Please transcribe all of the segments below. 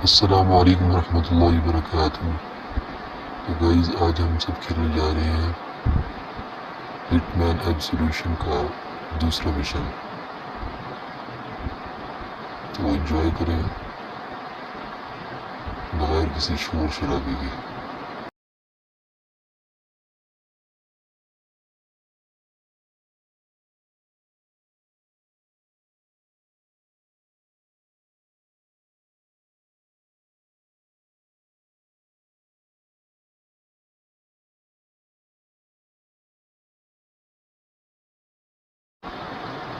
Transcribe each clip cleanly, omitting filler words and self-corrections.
अस्सलाम वालेकुम रहमतुल्लाहि वबरकातुहू। तो गाइस आज हम सब खेलने जा रहे हैं हिटमैन एब्सोल्यूशन का दूसरा मिशन। तो एंजॉय करें बगैर किसी शोर शराबे के।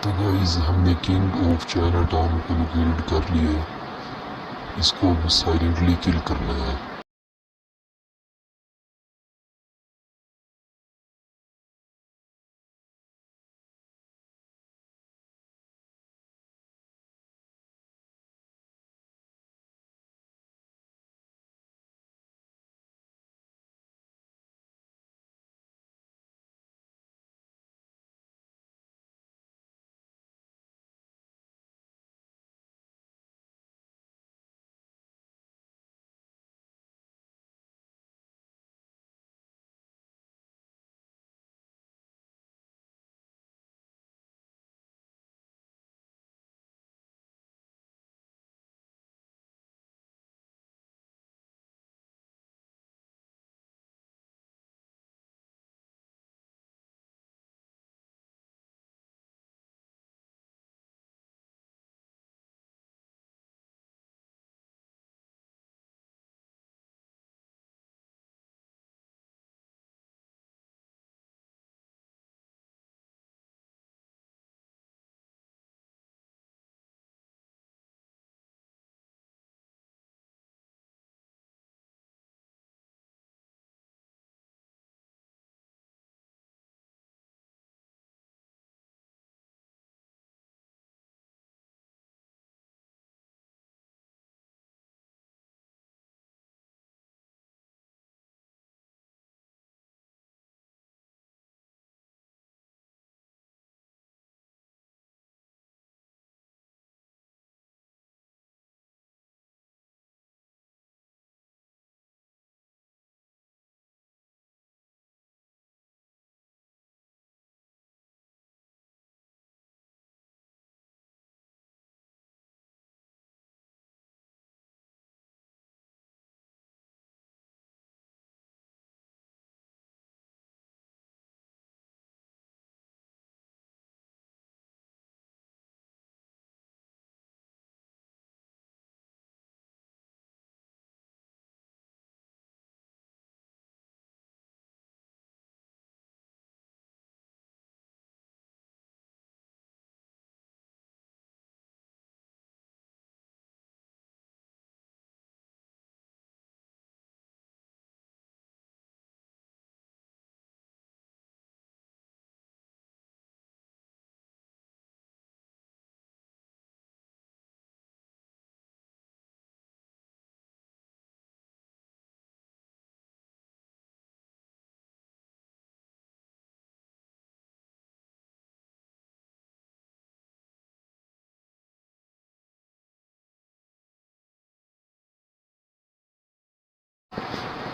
तो गाइस हमने किंग ऑफ चाइना टाउन को लोकेट कर लिया, इसको अब साइलेंटली किल करना है।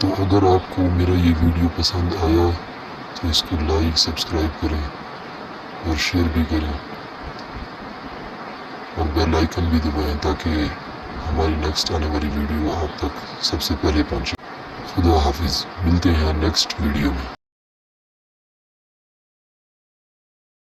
तो अगर आपको मेरा ये वीडियो पसंद आया तो इसको लाइक सब्सक्राइब करें और शेयर भी करें और बेल आइकन भी दबाएं ताकि हमारी नेक्स्ट आने वाली वीडियो आप तक सबसे पहले पहुंचे। खुदा हाफिज़, मिलते हैं नेक्स्ट वीडियो में।